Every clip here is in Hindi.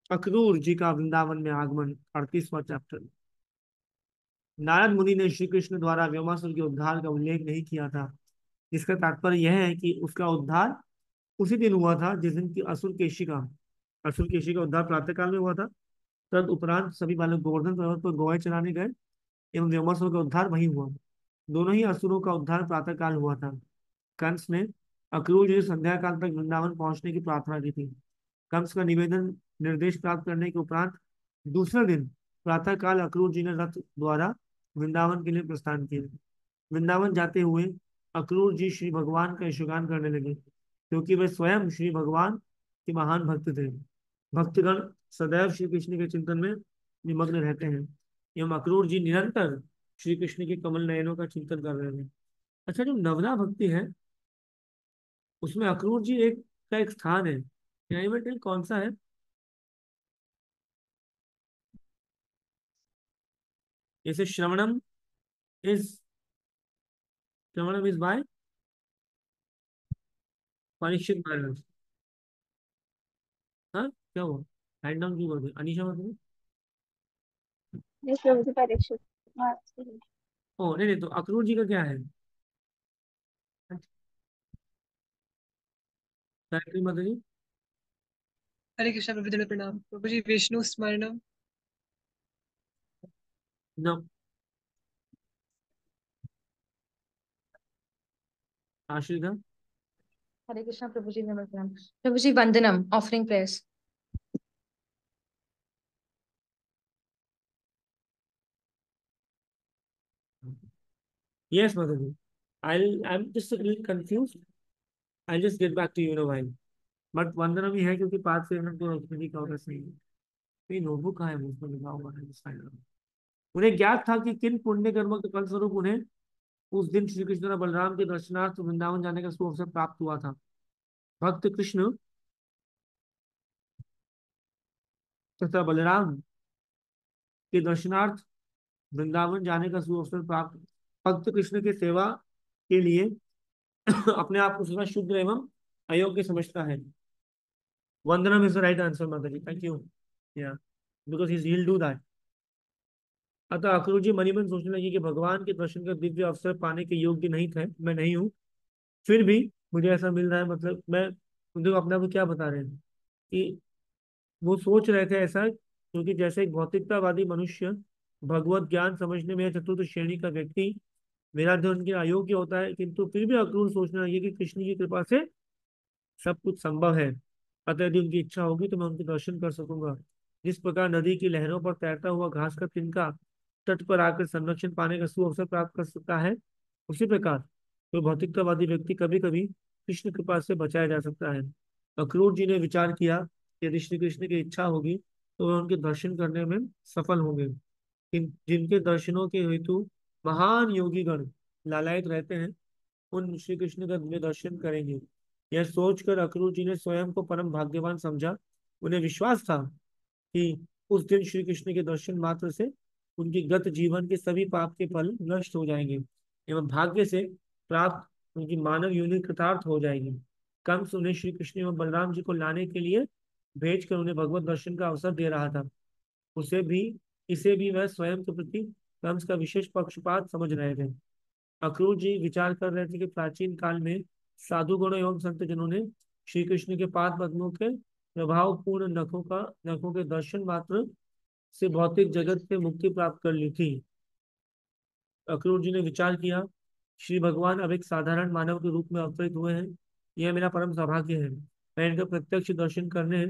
अक्रूर जी का वृंदावन में आगमन, 38वां चैप्टर। नारद मुनि ने श्री कृष्ण द्वारा व्योमासुर के उद्धार का उल्लेख नहीं किया था, जिसका तात्पर्य यह है कि उसका उद्धार उसी दिन हुआ था जिस दिन की असुर केशी का उद्धार प्रातः काल में हुआ था। तद उपरांत सभी बालक गोवर्धन पर्वत पर गौएं चराने गए एवं व्योमासुर का उद्धार वहीं हुआ। दोनों ही असुरों का उद्धार प्रातः काल हुआ था। कंस ने अक्रूर जी से संध्या काल तक वृंदावन पहुंचने की प्रार्थना की थी। कंस का निवेदन निर्देश प्राप्त करने के उपरांत दूसरे दिन प्रातः काल अक्रूर जी ने रथ द्वारा वृंदावन के लिए प्रस्थान किया। वृंदावन जाते हुए अक्रूर जी श्री भगवान का यशोगान करने लगे, क्योंकि वे स्वयं श्री भगवान के महान भक्त थे। भक्तगण सदैव श्री कृष्ण के चिंतन में निमग्न रहते हैं एवं अक्रूर जी निरंतर श्री कृष्ण के कमल नयनों का चिंतन कर रहे हैं। अच्छा, जो नवना भक्ति है उसमें अक्रूर जी एक का एक स्थान है, क्या ये बेटे कौन सा है? जैसे इज श्रवणम इज बाय परीक्षित महाराज। हाँ, क्या हुआ? हैंड डाउन क्यों कर दिया अनीशा मतलब? ये प्रभु की परीक्षित। हाँ, सही। ओ नहीं नहीं, तो अक्रूर जी का क्या है? गायत्री माता जी। हरे कृष्णा प्रभु जी प्रणाम प्रभु जी विष्णु स्मरणम। नो। आश्रिता। हरे कृष्णा प्रभु जी नमस्कार। प्रभु जी वंदनम, offering prayers. Yes, Madhavi. I'm just a little confused. I'll just get back to you in a while. But वंदना भी है क्योंकि 5 से मिनट तो रखने की कवरेज नहीं है। ये नोटबुक कहाँ है, वो उसमें लिखा होगा है इस फाइल में। उन्हें ज्ञात था कि किन पुण्य कर्मों के फलस्वरूप उन्हें उस दिन श्री कृष्ण और बलराम के दर्शनार्थ वृंदावन जाने का शुभ अवसर प्राप्त हुआ था। भक्त कृष्ण तथा बलराम के दर्शनार्थ वृंदावन जाने का शुभ अवसर प्राप्त भक्त कृष्ण की सेवा के लिए अपने आप को सदा शुद्ध एवं अयोग्य समझता है। वंदनम इज द राइट आंसर माता जी, थैंक यू। या बिकॉज he'll do that। अतः अक्रूर जी मनी मन सोचने लगे कि भगवान के दर्शन का दिव्य अवसर पाने के योग्य नहीं थे, मैं नहीं हूँ। फिर भी मुझे ऐसा मिल रहा है, मतलब मैं उनको अपने आप को क्या बता रहे हैं कि वो सोच रहे थे ऐसा, क्योंकि जैसे एक भौतिकतावादी मनुष्य भगवत ज्ञान समझने में चतुर्थ श्रेणी का व्यक्ति मेरा धन के अयोग्य होता है, किंतु फिर भी अक्रूर सोचने लगे कि कृष्ण की कृपा से सब कुछ संभव है। अतः यदि उनकी इच्छा होगी तो मैं उनके दर्शन कर सकूंगा। जिस प्रकार नदी की लहरों पर तैरता हुआ घास का तिनका तट पर आकर संरक्षण पाने का सुअवसर प्राप्त कर सकता है, उसी प्रकार कोई भौतिकतावादी व्यक्ति कभी कभी कृष्ण कृपा से बचाया जा सकता है। अक्रूर जी ने विचार किया कि यदि श्री कृष्ण की इच्छा होगी तो वे उनके दर्शन करने में सफल होंगे। जिनके दर्शनों के हेतु महान योगी गण लालायित रहते हैं, उन श्री कृष्ण का वे दर्शन करेंगे। यह सोचकर अक्रूर जी ने स्वयं को परम भाग्यवान समझा। उन्हें विश्वास था कि उस दिन श्री कृष्ण के दर्शन मात्र से उनकी गत जीवन के सभी पाप के फल नष्ट हो जाएंगे एवं भाग्य से प्राप्त उनकी मानव योनि कृतार्थ हो जाएगी। कंस उन्हें श्री कृष्ण एवं बलराम जी को लाने के लिए भेजकर उन्हें भगवत दर्शन का अवसर दे रहा था। उसे भी इसे भी वह स्वयं के प्रति कंस का विशेष पक्षपात समझ रहे थे। अक्रूर जी विचार कर रहे थे कि प्राचीन काल में साधुगणों एवं संत जनों ने श्री कृष्ण के पाद पद्मों के प्रभावपूर्ण नखों के दर्शन मात्र से भौतिक जगत से मुक्ति प्राप्त कर ली थी। अक्रूर जी ने विचार किया, श्री भगवान अब एक साधारण मानव के रूप में अवतरित हुए हैं। यह मेरा परम सौभाग्य है। मैं इनका प्रत्यक्ष दर्शन करने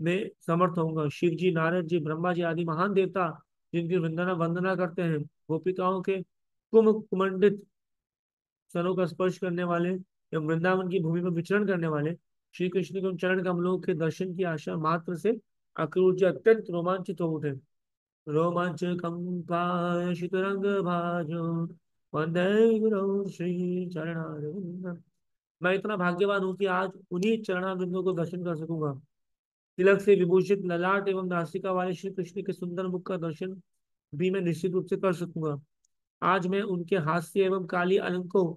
में समर्थ होऊंगा। शिव जी, नारद जी, ब्रह्मा जी आदि महान देवता जिनकी वंदना वंदना करते हैं, गोपिकाओं के कुमंडित सरों का स्पर्श करने वाले एवं वृंदावन की भूमि पर विचरण करने वाले श्री कृष्ण के उन चरण कमलों के दर्शन की आशा मात्र से अक्रूर जी अत्यंत रोमांचित हो उठे। रोमांच कंपाशित रंग भाजो वंदे गुरु श्री चरणारविंदम। मैं इतना भाग्यवान हूँ कि आज उन्हीं चरणारविंदों को दर्शन कर सकूंगा। तिलक से विभूषित ललाट एवं नासिका वाले श्री कृष्ण के सुंदर मुख का दर्शन भी मैं निश्चित रूप से कर सकूंगा। आज मैं उनके हास्य एवं काली अलंकों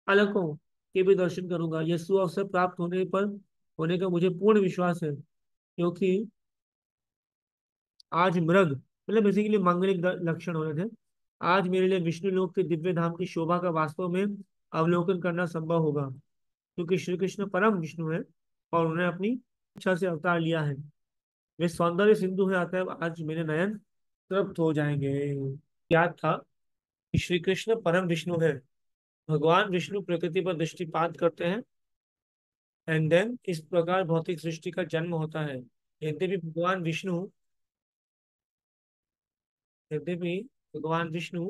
अलकों के भी दर्शन करूंगा। यह सुअवसर प्राप्त होने का मुझे पूर्ण विश्वास है, क्योंकि आज मृग मतलब बेसिकली मांगलिक लक्षण हो रहे थे। आज मेरे लिए विष्णु लोक के दिव्य धाम की शोभा का वास्तव में अवलोकन करना संभव होगा, क्योंकि श्री कृष्ण परम विष्णु है और उन्होंने अपनी इच्छा से अवतार लिया है। वे सौंदर्य सिंधु है, अतः आज मेरे नयन तृप्त हो जाएंगे। याद था कि श्री कृष्ण परम विष्णु है। भगवान विष्णु प्रकृति पर दृष्टिपात करते हैं एंड देन इस प्रकार भौतिक सृष्टि का जन्म होता है। यद्यपि भगवान विष्णु यद्यपि भगवान विष्णु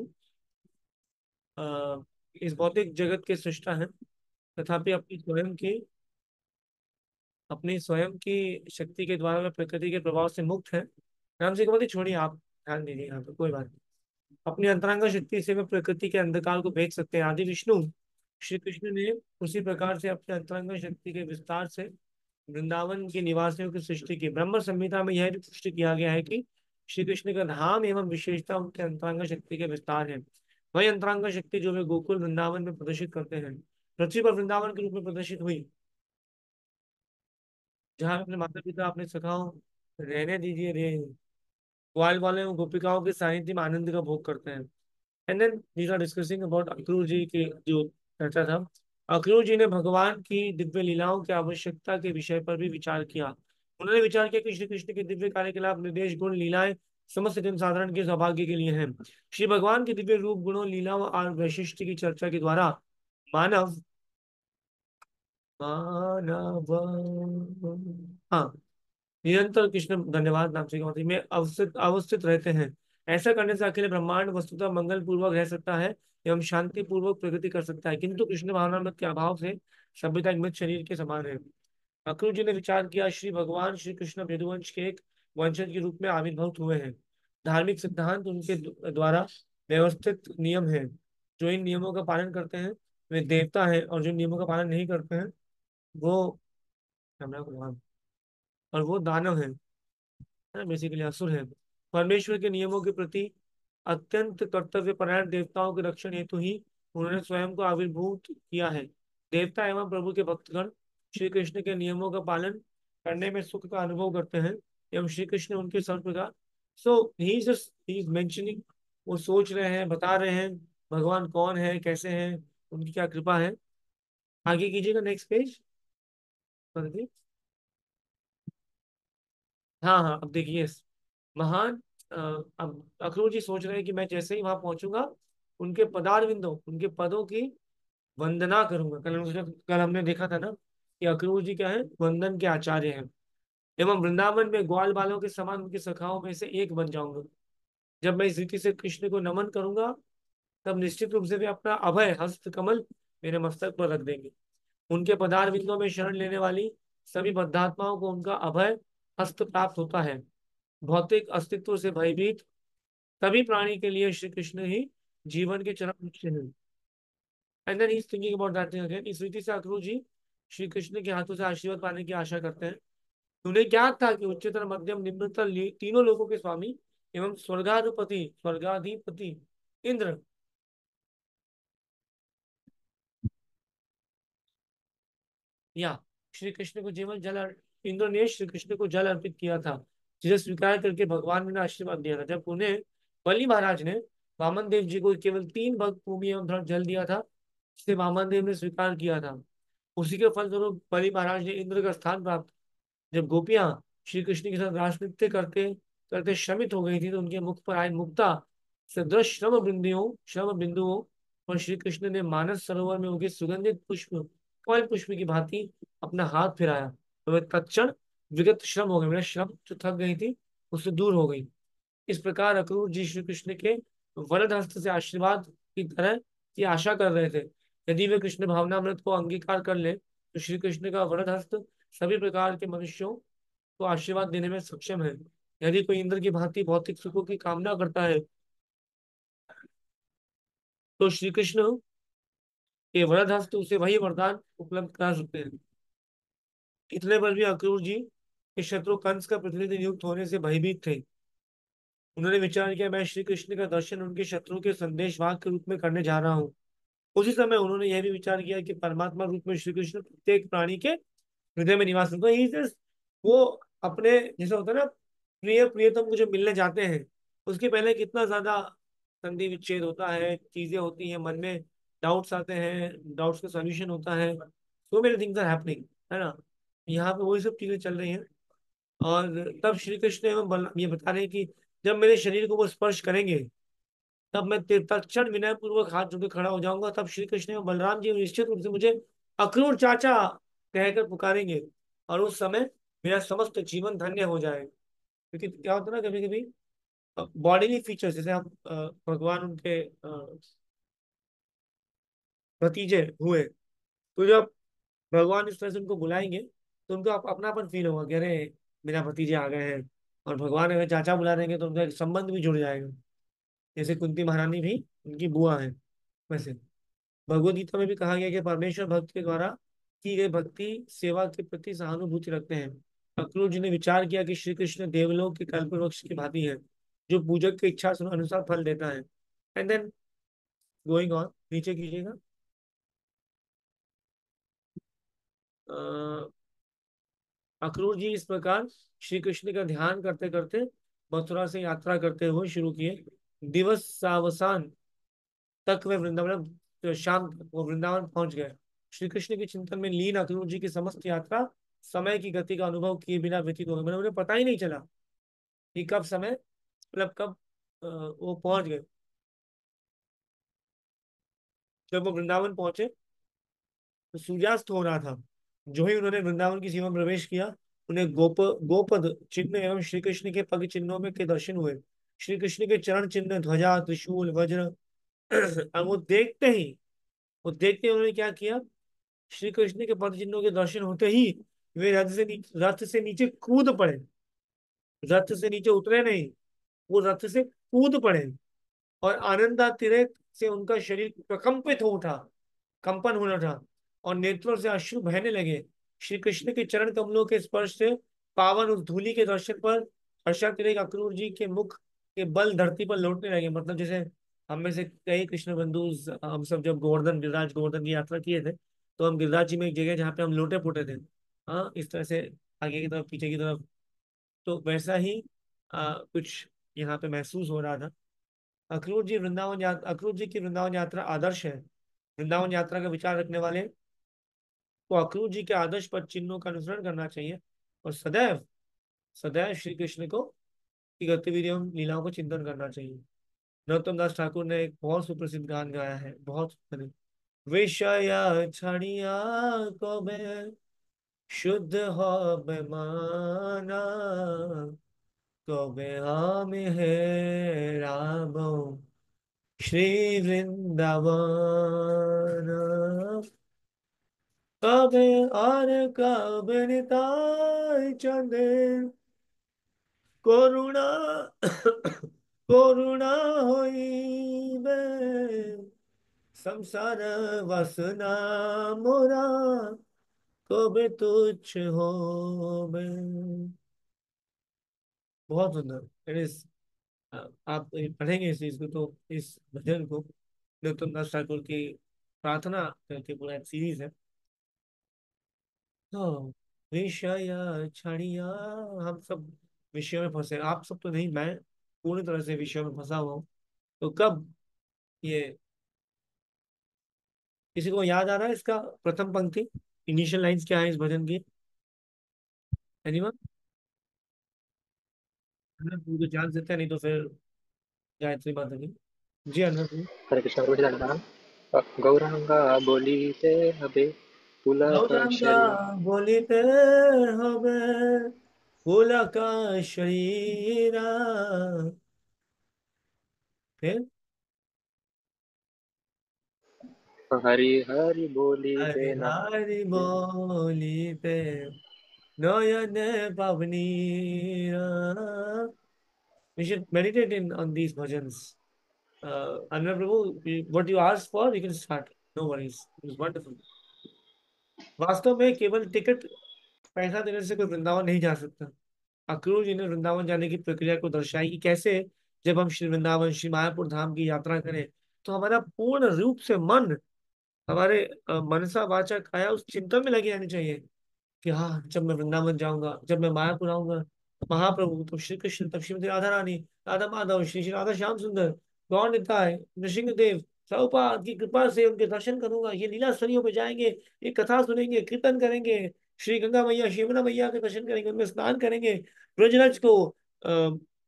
अ, इस भौतिक जगत के सृष्टा हैं, तथापि अपनी स्वयं की शक्ति के द्वारा वे प्रकृति के प्रभाव से मुक्त है। राम जी को मत छोड़िए, आप ध्यान दीजिए यहाँ पे, कोई बात नहीं। अपनी अंतरंग शक्ति से वे प्रकृति के अंधकार को भेद सकते हैं। आदि विष्णु श्री कृष्ण ने उसी प्रकार से अपने अंतरंग शक्ति के विस्तार से वृंदावन के निवासियों की सृष्टि की। ब्रह्म संहिता में यह भी पुष्टि किया गया है कि श्री कृष्ण का धाम एवं विशेषता उनके अंतरंग शक्ति के विस्तार है। वही अंतरंग शक्ति जो वे गोकुल वृंदावन में प्रदर्शित करते हैं, पृथ्वी पर वृंदावन के रूप में प्रदर्शित हुई, जहाँ अपने माता पिता अपने सखाओं रहने दीजिए रे, ग्वाल वाले गोपिकाओं के सानिध्य में आनंद का भोग करते हैं। And then these are discussing about Akrura ji की जो चर्चा था। अक्रूर जी ने भगवान की दिव्य लीलाओं की आवश्यकता के विषय पर भी विचार किया। उन्होंने विचार किया कि श्री कृष्ण के दिव्य कार्यकलाप, निर्देश, गुण, लीलाएं समस्त जनसाधारण के सौभाग्य के लिए हैं। श्री भगवान के दिव्य रूप, गुणों, लीलाओं और वैशिष्ट की चर्चा के द्वारा मानव मानव हाँ निरंतर कृष्ण धन्यवाद नाम से में अवस्थित अवस्थित रहते हैं। ऐसा करने से अकेले ब्रह्मांड वस्तुतः मंगल पूर्वक रह सकता है एवं शांति पूर्वक प्रगति कर सकता है, किंतु कृष्ण भावनामृत के अभाव से सभ्यता एक मृत शरीर के समान है। अक्रूर जी ने विचार किया, श्री भगवान श्री कृष्ण यदुवंश के एक वंशज के रूप में आविर्भूत हुए हैं। धार्मिक सिद्धांत उनके द्वारा व्यवस्थित नियम है। जो इन नियमों का पालन करते हैं वे देवता हैं, और जो नियमों का पालन नहीं करते हैं वो भगवान और वो दानव है, बेसिकली असुर है। परमेश्वर के नियमों के प्रति अत्यंत कर्तव्य परायण देवताओं के रक्षण हेतु ही उन्होंने स्वयं को आविर्भूत किया है। देवता एवं प्रभु के भक्तगण श्री कृष्ण के नियमों का पालन करने में सुख का अनुभव करते हैं एवं श्री कृष्ण उनके सर्व प्रकार। सो ही इज मेंशनिंग, वो सोच रहे हैं, बता रहे हैं भगवान कौन है, कैसे हैं, उनकी क्या कृपा है। आगे कीजिएगा, नेक्स्ट पेज। हाँ हाँ, अब देखिए महान अ, अब अक्रूर जी सोच रहे हैं कि मैं जैसे ही वहां पहुंचूंगा उनके पदार विंदों, उनके पदों की वंदना करूंगा। कल हमने देखा था ना कि अक्रूर जी क्या है, वंदन के आचार्य हैं। एवं वृंदावन में ग्वाल बालों के समान उनकी सखाओं में से एक बन जाऊंगा। जब मैं इस रीति से कृष्ण को नमन करूंगा तब निश्चित रूप से वे अपना अभय हस्त कमल मेरे मस्तक पर रख देंगे। उनके पदार विंदों में शरण लेने वाली सभी बद्धात्माओं को उनका अभय हस्त प्राप्त होता है। भौतिक अस्तित्व से भयभीत सभी प्राणी के लिए श्री कृष्ण ही जीवन के चरम लक्ष्य हैं। And then he is thinking about that thing again. इस रीति से अक्रूर जी श्री कृष्ण के हाथों से आशीर्वाद पाने की आशा करते हैं। उन्हें ज्ञात था कि उच्चतर, मध्यम, निम्नतर तीनों लोगों के स्वामी एवं स्वर्गाधिपति इंद्र या श्री कृष्ण को जीवन जल इंद्र ने श्री कृष्ण को जल अर्पित किया था, जिसे स्वीकार करके भगवान ने आशीर्वाद दिया था। जब उन्हें बलि महाराज ने वामन देव जी को केवल 3 भग भूमि एवं धड़ जल दिया था, जिसे वामन देव ने स्वीकार किया था, उसी के फलस्वरूप बलि महाराज ने इंद्र का स्थान प्राप्त। जब गोपियां श्री कृष्ण के साथ रास नृत्य करते करते श्रमित हो गई थी तो उनके मुख पर आए मुक्ता सदृश श्रम बिंदुओं पर श्री कृष्ण ने मानस सरोवर में उगे सुगंधित पुष्प, कमल पुष्प की भांति अपना हाथ फिराया तो वे तत्क्षण विगत श्रम हो गए। मेरा श्रम जो थक गई थी उससे दूर हो गई। इस प्रकार अक्रूर जी श्री कृष्ण के वरद हस्त से आशीर्वाद की तरह की आशा कर रहे थे। यदि वे कृष्ण भावनामृत को अंगीकार कर ले तो श्री कृष्ण का वरद हस्त सभी प्रकार के मनुष्यों को आशीर्वाद देने में सक्षम है। यदि कोई इंद्र की भांति भौतिक सुखों की कामना करता है तो श्री कृष्ण के वरद हस्त उसे वही वरदान उपलब्ध करा सकते हैं। इतने पर भी अक्रूर जी के शत्रु कंस का प्रतिनिधि नियुक्त होने से भयभीत थे। उन्होंने विचार किया, मैं श्री कृष्ण का दर्शन उनके शत्रु के संदेशवाहक के रूप में करने जा रहा हूँ। उसी समय उन्होंने यह भी विचार किया कि परमात्मा रूप में श्री कृष्ण प्रत्येक प्राणी के हृदय में निवास करते हैं। वो अपने जैसा होता है ना, प्रिय प्रियतम को जो मिलने जाते हैं, उसके पहले कितना ज्यादा संधि विच्छेद होता है, चीजें होती हैं मन में, डाउट्स आते हैं, डाउट्स का सॉल्यूशन होता है, so many things are happening, है ना। यहाँ पे वही सब चीजें चल रही हैं। और तब श्री कृष्ण एवं बलराम ये बता रहे हैं कि जब मेरे शरीर को वो स्पर्श करेंगे, तब मैं तत्क्षण विनय पूर्वक हाथ जोड़ के खड़ा हो जाऊंगा। तब श्री कृष्ण एवं बलराम जी निश्चित रूप से मुझे अक्रूर चाचा कहकर पुकारेंगे, और उस समय मेरा समस्त जीवन धन्य हो जाएगा। क्योंकि क्या होता है ना, कभी कभी बॉडीली फीचर्स, जैसे हम भगवान उनके भतीजे हुए, तो जब भगवान इस तरह से उनको बुलाएंगे, तो उनको अपनापन फील होगा कि अरे मेरा भतीजे आ गए हैं। और भगवान अगर चाचा बुला देंगे तो उनका एक संबंध भी जुड़ जाएगा। जैसे कुंती महारानी भी उनकी बुआ है। वैसे भगवद गीता में भी कहा गया कि परमेश्वर भक्त के द्वारा की गई भक्ति सेवा के प्रति सहानुभूति रखते हैं। अक्रूर जी ने विचार किया कि श्री कृष्ण देवलोक के कल्प वृक्ष की भांति है, जो पूजक की इच्छा के अनुसार फल देता है। एंड देन गोइंग ऑन, नीचे कीजिएगा। अक्रूर जी इस प्रकार श्री कृष्ण का ध्यान करते करते मथुरा से यात्रा करते हुए शुरू किए। दिवस सावसान तक वे वृंदावन, तो शाम तक वो वृंदावन पहुंच गए। श्री कृष्ण के चिंतन में लीन अक्रूर जी की समस्त यात्रा समय की गति का अनुभव किए बिना व्यतीत हो गई। मतलब उन्हें पता ही नहीं चला कि कब समय, मतलब कब वो पहुंच गए। जब वो वृंदावन पहुंचे तो सूर्यास्त हो रहा था। जो ही उन्होंने वृंदावन की सीमा में प्रवेश किया, उन्हें गोपद चिन्ह एवं श्री कृष्ण के पग चिन्हों में के दर्शन हुए। श्री कृष्ण के चरण चिन्ह, ध्वजा, त्रिशूल, वज्र अब वो देखते ही उन्होंने क्या किया, श्री कृष्ण के पद चिन्हों के दर्शन होते ही वे रथ से नीचे कूद पड़े। रथ से नीचे उतरे नहीं, वो रथ से कूद पड़े। और आनंदातिरेक से उनका शरीर प्रकंपित हो उठा, कंपन होने लगा, और नेत्रों से अश्रु बहने लगे। श्री कृष्ण के चरण कमलों के स्पर्श से पावन उस धूलि के दर्शन पर हर्षातिरेक अक्रूर जी के मुख के बल धरती पर लौटने लगे। मतलब जैसे हम में से कई कृष्ण बंधु, हम सब जब गोवर्धन की यात्रा किए थे, तो हम गिरिराज जी में एक जगह जहाँ पे हम लोटे पोटे थे, हाँ, इस तरह से आगे की तरफ पीछे की तरफ, तो वैसा ही कुछ यहाँ पे महसूस हो रहा था। अक्रूर जी की वृंदावन यात्रा आदर्श है। वृंदावन यात्रा का विचार रखने वाले को अक्रूर जी के आदर्श पद चिन्हों का अनुसरण करना चाहिए, और सदैव सदैव श्री कृष्ण को की गतिविधियों एवं लीलाओं को चिंतन करना चाहिए। नरोत्तम दास ठाकुर ने एक बहुत सुप्रसिद्ध गान गाया है, बहुत सुंदर। विषय छड़िया को मैं शुद्ध हो बेमाना, को बे हम है राम श्री वृंदावन। कब और कब निताय चंदे करुणा करुणा होई बे, संसार वासना मोरा कब तुच्छ हो बे। बहुत सुंदर इट इज। आप पढ़ेंगे इस चीज को, तो इस भजन को नरोत्तम दास ठाकुर की प्रार्थना करके पूरा एक सीरीज है। हाँ, विषय छड़िया, हम सब विषयों में फंसे, आप सब तो नहीं, मैं पूरी तरह से विषयों में फंसा हुआ हूँ। तो कब ये, किसी को याद आ रहा है इसका प्रथम पंक्ति, इनिशियल लाइंस क्या है इस भजन की? एनीवन? पूरे जान सकते हैं, नहीं तो फिर गायत्री माता की। जी अनंत। हरे कृष्ण प्रभु धन्यवाद। गौरांगा बोलीते हबे पुलक गौरांगा शरीर। बोलिते हबे पुलक शरीरा। फिर हरि हरि बोलीते हरि हरि बोलिते नयन पवनीरा। We should meditate in on these bhajans. Anand Prabhu, what you asked for, you can start. No worries. It was wonderful. वास्तव में केवल टिकट पैसा देने से कोई वृंदावन नहीं जा सकता। अक्रूर जी ने वृंदावन जाने की प्रक्रिया को दर्शाई कि कैसे जब हम श्री वृंदावन, श्री मायापुर धाम की यात्रा करें, तो हमारा पूर्ण रूप से मन, हमारे मनसा वाचा काया उस चिंतन में लगी रहनी चाहिए कि हाँ, जब मैं वृंदावन जाऊंगा, जब मैं मायापुर आऊंगा, महाप्रभु, तो श्री कृष्ण, तब श्रीमती राधा रानी, राधा माधव, श्री श्री राधा श्याम सुंदर, गौर निताय, नृसिंहदेव, प्रभुपाद की कृपा से उनके दर्शन करूंगा। ये लीला स्थलियों पे जाएंगे, ये कथा सुनेंगे, कीर्तन करेंगे, श्री गंगा मैया, श्री यमुना मैया के दर्शन करेंगे, उनमें स्नान करेंगे, ब्रजरज को,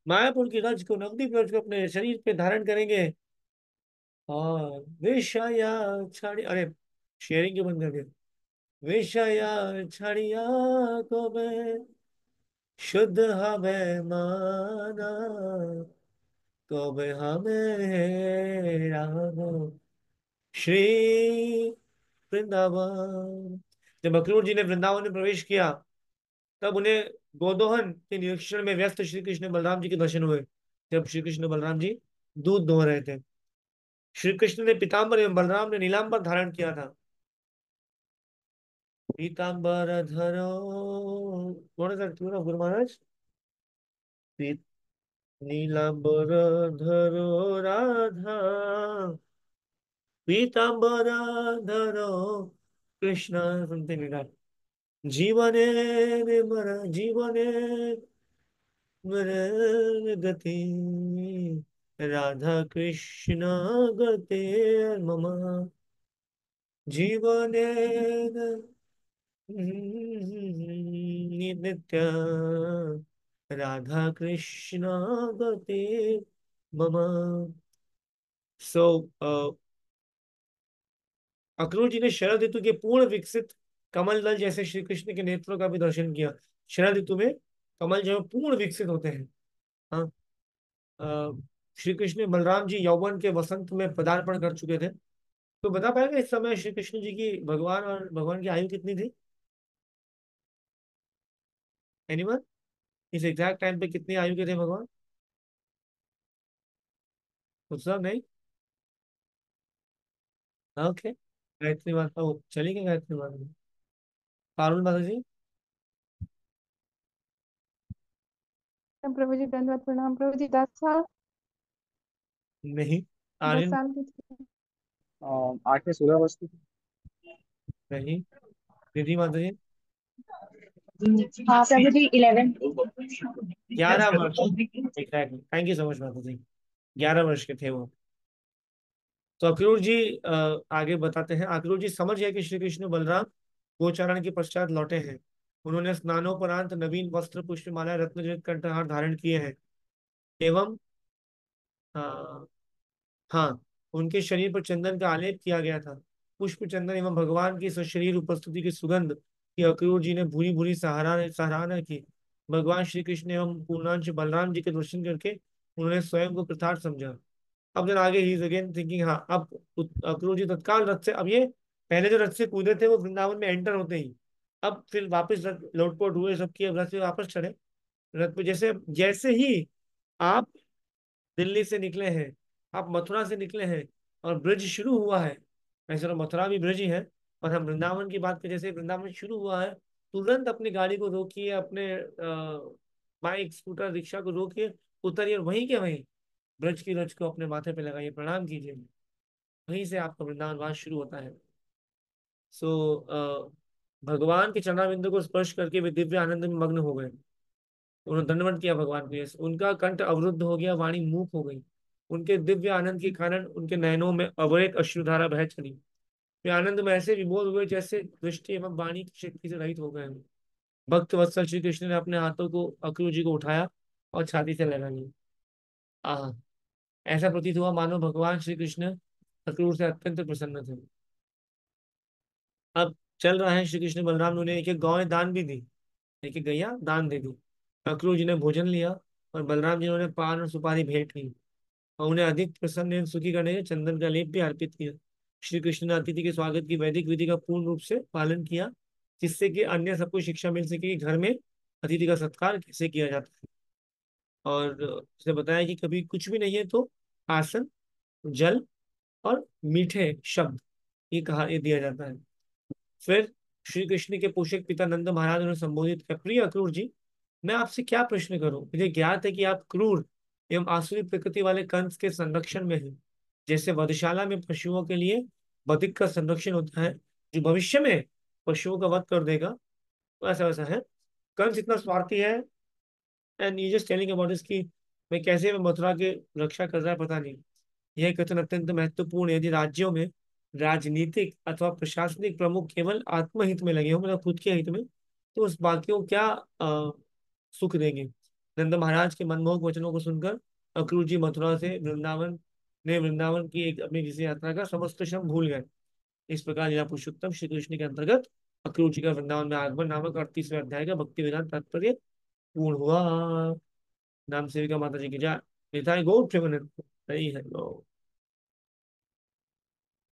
मायापुर की रज को, नवदीप रज को अपने शरीर पे धारण करेंगे। और विषया छाड़ी, अरे शेयरिंग के बंद कर दिया। विषया छड़िया को मैं शुद्ध हमें माना, तो मैं हमें राम श्री वृंदावन। जब अक्रूर जी ने वृंदावन में प्रवेश किया, तब उन्हें गोदोहन के निरीक्षण में व्यस्त श्री कृष्ण बलराम जी के दर्शन हुए। जब श्री कृष्ण बलराम जी दूध दो रहे थे, श्री कृष्ण ने पीताम्बर एवं बलराम ने नीलांबर धारण किया था। पीताम्बर धरो, कौन सा क्यों ना गुरु महाराज, पीत नीलांबर धरो राधा, पीताम्बर धरो कृष्ण, समथिंग लाइक दैट। जीवने निर्मल जीवने मर गति, राधा कृष्ण गते मम, जीवने नित्य, राधा कृष्ण गते मम। सो अक्रूर जी ने शरद ऋतु के पूर्ण विकसित कमल दल जैसे श्री कृष्ण के नेत्रों का भी दर्शन किया। शरद ऋतु में कमल जो है पूर्ण विकसित होते हैं। हाँ, श्री कृष्ण बलराम जी यौवन के वसंत में पदार्पण कर चुके थे। तो बता पाएगा इस समय श्री कृष्ण जी की भगवान और भगवान की आयु कितनी थी? एनीवन? इस एग्जैक्ट टाइम पे कितनी आयु के थे भगवान? उत्सव नहीं? ओके, गायत्री माता, वो चली गई गायत्री माता। पारुल माता जी? प्रभु जी दंडवत प्रणाम प्रभु जी। 10 साल। नहीं। दस आर्यन? साल की थी। 8 से 16 वर्ष की। नहीं। निधि माता जी? हाँ प्रभु जी 11। 11 वर्ष। Exactly, thank you so much माता जी। 11 वर्ष के थे वो। तो अक्रूर जी आगे बताते हैं। अक्रूर जी समझ गए कि श्री कृष्ण बलराम गोचारण के पश्चात लौटे हैं। उन्होंने स्नानोपरांत नवीन वस्त्र, पुष्पमाला, रत्नजड़ित कंठहार धारण किए हैं एवं अ, हाँ, उनके शरीर पर चंदन का आलेप किया गया था। पुष्प चंदन एवं भगवान की सशरीर उपस्थिति की सुगंध की अक्रूर जी ने भूरी भूरी सराहना सराहना की। भगवान श्री कृष्ण एवं पूर्णांश बलराम जी के दर्शन करके उन्होंने स्वयं को कृतार्थ समझा। अब जरा आगे ही इज अगेन थिंकिंग, हाँ अब अक्रूर जी तत्काल रथ से, अब ये पहले जो रथ से कूदे थे वो वृंदावन में एंटर होते ही, अब फिर वापस रथ लोटपोट हुए, सब किए, रथ से वापस चढ़े। रथ पे जैसे जैसे ही आप दिल्ली से निकले हैं, आप मथुरा से निकले हैं और ब्रिज शुरू हुआ है, वैसे तो मथुरा भी ब्रिज ही है, और हम वृंदावन की बात करें, जैसे वृंदावन शुरू हुआ है, तुरंत अपनी गाड़ी को रोकिए, अपने बाइक, स्कूटर, रिक्शा को रोकिए, उतरिए और वहीं के वहीं ब्रज की रज को अपने माथे पे लगाइए, प्रणाम कीजिए। वहीं से आपका वृंदावन वास शुरू होता है। सो भगवान के चरणारविंदों को स्पर्श करके वे दिव्य आनंद में मग्न हो गए। उन्होंने दंडवत किया भगवान को, यस, उनका कंठ अवरुद्ध हो गया, वाणी मूक हो गई। उनके दिव्य आनंद के कारण उनके नयनों में अविरत अश्रुधारा बह चली। वे आनंद में ऐसे विभोर हुए जैसे दृष्टि एवं वाणी की शक्ति से रहित हो गए हैं। भक्त वत्सल श्री कृष्ण ने अपने हाथों को अक्रूर जी को उठाया और छाती से लगा लिया। आह, ऐसा प्रतीत हुआ मानो भगवान श्री कृष्ण अक्रूर से अत्यंत प्रसन्न थे। अब चल रहा है, श्री कृष्ण बलराम ने उन्हें एक एक गाय दान भी दी, एक एक गैया दान दे दी। अक्रूर जी ने भोजन लिया और बलराम जी ने उन्हें पान और सुपारी भेंट की और उन्हें अधिक प्रसन्न एवं सुखी करने के लिए चंदन का लेप भी अर्पित किया। श्री कृष्ण ने अतिथि के स्वागत की वैदिक विधि का पूर्ण रूप से पालन किया, जिससे कि अन्य सबको शिक्षा मिल सके कि घर में अतिथि का सत्कार कैसे किया जाता है। और उसने बताया कि कभी कुछ भी नहीं है तो आसन, जल और मीठे शब्द, ये दिया जाता है। फिर श्री कृष्ण के पोषक पिता नंद महाराज ने संबोधित किया, प्रिय अक्रूर जी, मैं आपसे क्या प्रश्न करूं? मुझे ज्ञात है कि आप क्रूर एवं आसुरी प्रकृति वाले कंस के संरक्षण में हैं। जैसे वधशाला में पशुओं के लिए बधिक का संरक्षण होता है, जो भविष्य में पशुओं का वध कर देगा, वैसा वैसा है। कंस इतना स्वार्थी है and he just telling about this कि मैं कैसे मथुरा के रक्षा कर रहा है पता नहीं। यह कथन अत्यंत महत्वपूर्ण है। यदि राज्यों में राजनीतिक अथवा प्रशासनिक प्रमुख केवल आत्महित में लगे हो, मतलब खुद के हित में, तो उस बाकी को क्या सुख देंगे। नंद महाराज के मनमोहक वचनों को सुनकर अक्रूर जी मथुरा से वृंदावन की एक अपनी किसी यात्रा का समस्त श्रम भूल गए। इस प्रकार लीला पुरुषोत्तम श्री कृष्ण के अंतर्गत अक्रूर जी का वृंदावन में आगमन नामक 38वें अध्याय का भक्ति वेदांत तात्पर्य पूर्ण हुआ। नाम सेविका माता जी की जय। निताई गौर प्रेमानंद। सही है।